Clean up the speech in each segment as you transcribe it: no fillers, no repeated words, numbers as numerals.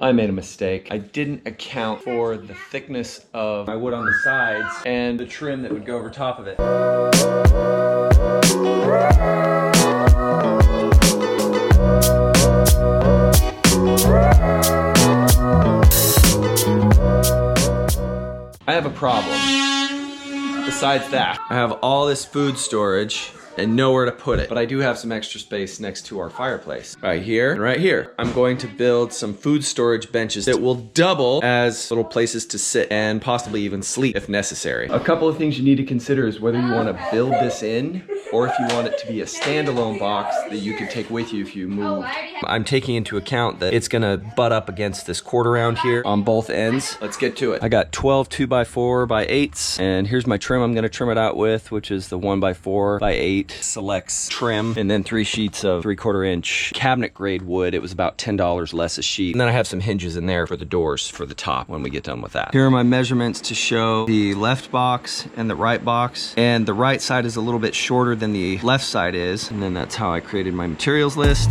I made a mistake. I didn't account for the thickness of my wood on the sides and the trim that would go over top of it. I have a problem. Besides that, I have all this food storage and nowhere to put it. But I do have some extra space next to our fireplace. Right here and right here. I'm going to build some food storage benches that will double as little places to sit and possibly even sleep if necessary. A couple of things you need to consider is whether you want to build this in or if you want it to be a standalone box that you can take with you if you move. I'm taking into account that it's gonna butt up against this quarter round here on both ends. Let's get to it. I got 12 2x4x8s, and here's my trim I'm gonna trim it out with, which is the 1x4x8 Selects trim, and then 3 sheets of 3/4 inch cabinet grade wood. It was about $10 less a sheet. And then I have some hinges in there for the doors for the top when we get done with that. Here are my measurements to show the left box and the right box, and the right side is a little bit shorter than the left side is, and then that's how I created my materials list.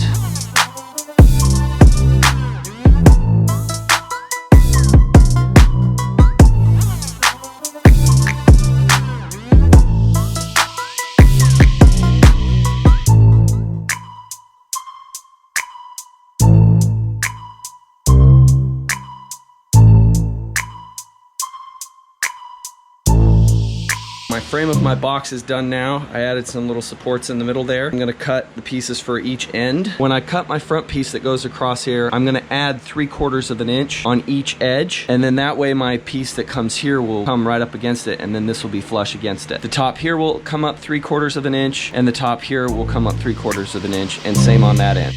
My frame of my box is done now. I added some little supports in the middle there. I'm gonna cut the pieces for each end. When I cut my front piece that goes across here, I'm gonna add 3/4 of an inch on each edge, and then that way my piece that comes here will come right up against it, and then this will be flush against it. The top here will come up 3/4 of an inch, and the top here will come up 3/4 of an inch, and same on that end.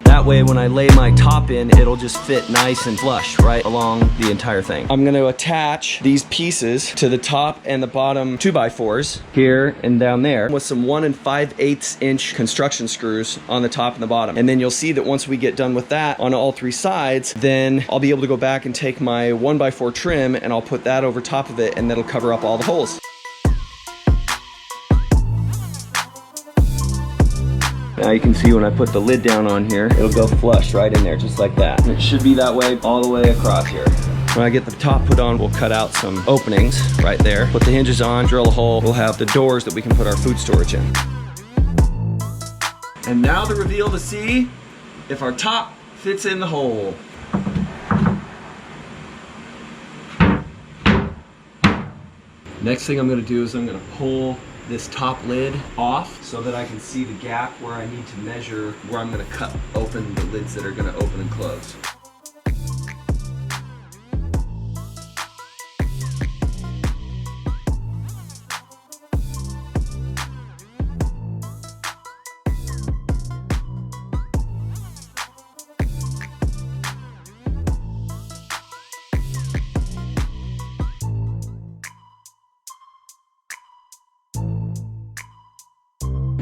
That way when I lay my top in, it'll just fit nice and flush right along the entire thing. I'm gonna attach these pieces to the top and the bottom 2x4s here and down there with some 1 5/8 inch construction screws on the top and the bottom. And then you'll see that once we get done with that on all 3 sides, then I'll be able to go back and take my 1x4 trim and I'll put that over top of it, and that'll cover up all the holes. Now you can see when I put the lid down on here, it'll go flush right in there, just like that. And it should be that way all the way across here. When I get the top put on, we'll cut out some openings right there, put the hinges on, drill a hole. We'll have the doors that we can put our food storage in. And now the reveal to see if our top fits in the hole. Next thing I'm gonna do is I'm gonna pull this top lid off so that I can see the gap where I need to measure where I'm gonna cut open the lids that are gonna open and close.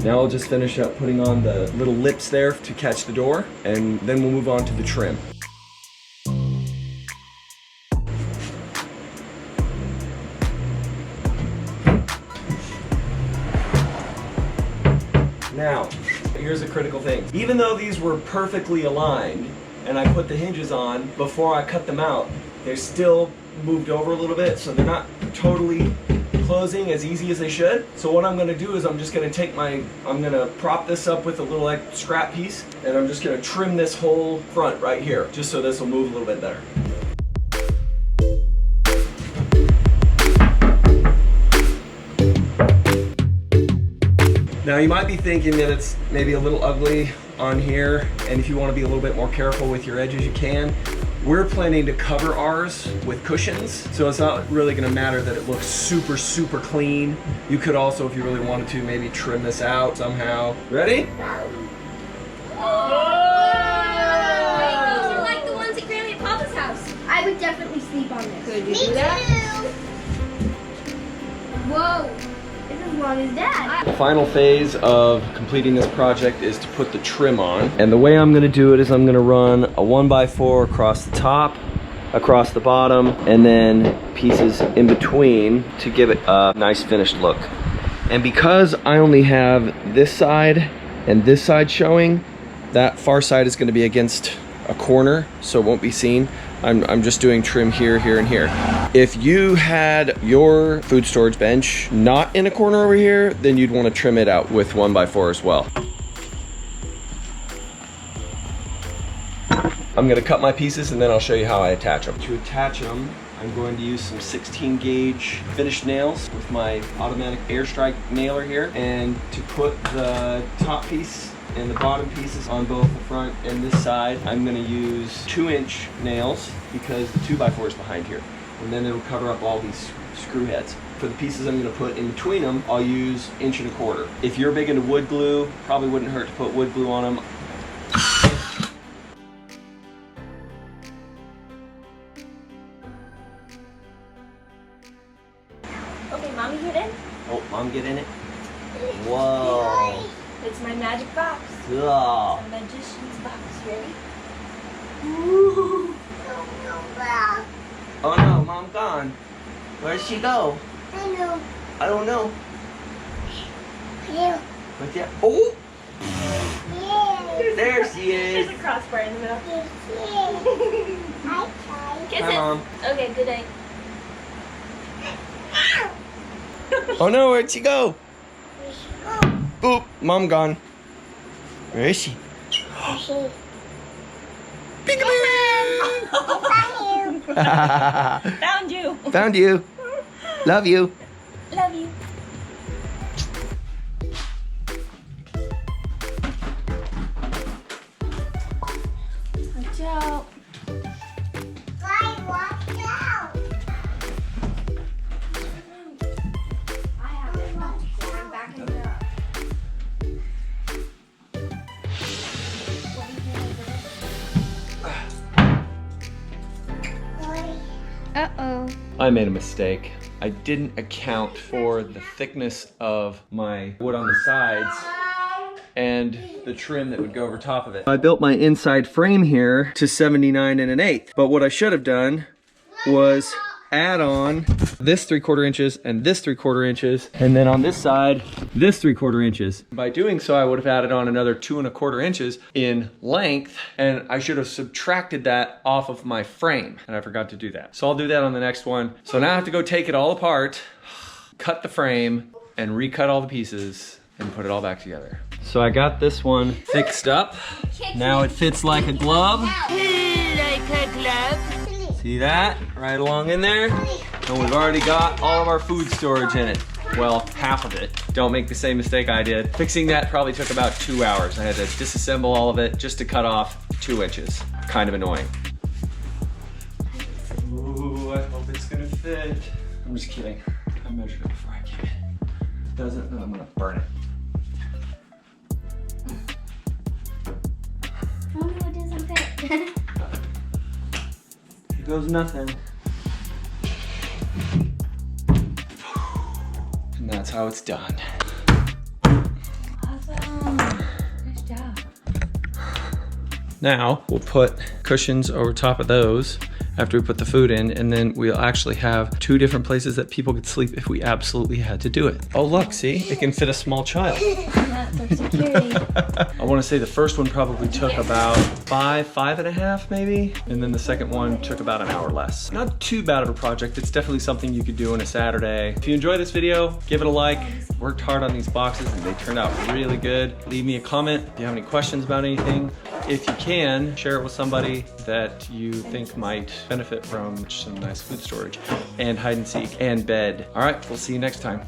Now I'll just finish up putting on the little lips there to catch the door, and then we'll move on to the trim. Now, here's a critical thing. Even though these were perfectly aligned, and I put the hinges on before I cut them out, they're still moved over a little bit, so they're not totally closing as easy as they should. So what I'm gonna do is I'm just gonna take I'm gonna prop this up with a little like scrap piece, and I'm just gonna trim this whole front right here, just so this will move a little bit better. Now you might be thinking that it's maybe a little ugly on here, and if you wanna be a little bit more careful with your edges, you can. We're planning to cover ours with cushions, so it's not really gonna matter that it looks super, super clean. You could also, if you really wanted to, maybe trim this out somehow. Ready? Oh! These are like the ones at Grammy and Papa's house. I would definitely sleep on this. Could you do that? Whoa. This is as long as Dad. The final phase of completing this project is to put the trim on. And the way I'm gonna do it is I'm gonna run a 1x4 across the top, across the bottom, and then pieces in between to give it a nice finished look. And because I only have this side and this side showing, that far side is gonna be against a corner, so it won't be seen. I'm just doing trim here, here, and here. If you had your food storage bench not in a corner over here, then you'd wanna trim it out with 1x4 as well. I'm gonna cut my pieces and then I'll show you how I attach them. To attach them, I'm going to use some 16 gauge finished nails with my automatic airstrike nailer here. And to put the top piece and the bottom pieces on both the front and this side, I'm gonna use 2-inch nails because the 2x4 is behind here. And then it'll cover up all these screw heads. For the pieces I'm gonna put in between them, I'll use 1.25 inches. If you're big into wood glue, probably wouldn't hurt to put wood glue on them. Okay, Mommy, get in. Oh, Mom, get in it. Whoa. It's my magic box. Oh. My magician's box. Ready? Ooh. Oh no, Mom gone. Where'd she go? I know. I don't know. Yeah. Right there. Oh! Yeah. There she is. There's a crossbar in the middle. Kiss Hi, it. Mom. Okay, good night. Oh no, where'd she go? Boop, Mom gone. Where is she? Peekaboo! Found you. Found you. Love you. Love you. Watch out. I have it. I'm back in the... Uh-oh. I made a mistake. I didn't account for the thickness of my wood on the sides and the trim that would go over top of it. I built my inside frame here to 79 1/8, but what I should have done was add on this 3/4 inches and this 3/4 inches, and then on this side, this 3/4 inches. By doing so, I would have added on another 2 1/4 inches in length, and I should have subtracted that off of my frame, and I forgot to do that. So I'll do that on the next one. So now I have to go take it all apart, cut the frame, and recut all the pieces, and put it all back together. So I got this one fixed up. Now it fits like a glove. Like a glove. See that? Right along in there. And we've already got all of our food storage in it. Well, half of it. Don't make the same mistake I did. Fixing that probably took about 2 hours. I had to disassemble all of it just to cut off 2 inches. Kind of annoying. Ooh, I hope it's gonna fit. I'm just kidding. I measured it before I came in. Doesn't, no, I'm gonna burn it. Oh no, it doesn't fit. Here goes nothing. And that's how it's done. Awesome. Nice job. Now we'll put cushions over top of those after we put the food in, and then we'll actually have 2 different places that people could sleep if we absolutely had to do it. Oh look, see? It can fit a small child. Not for security. I want to say the first one probably took about 5.5 maybe, and then the second one took about an hour less. Not too bad of a project. It's definitely something you could do on a Saturday. If you enjoy this video, give it a like. Worked hard on these boxes and they turned out really good. Leave me a comment if you have any questions about anything. If you can, share it with somebody that you think might benefit from some nice food storage and hide and seek and bed. All right, we'll see you next time.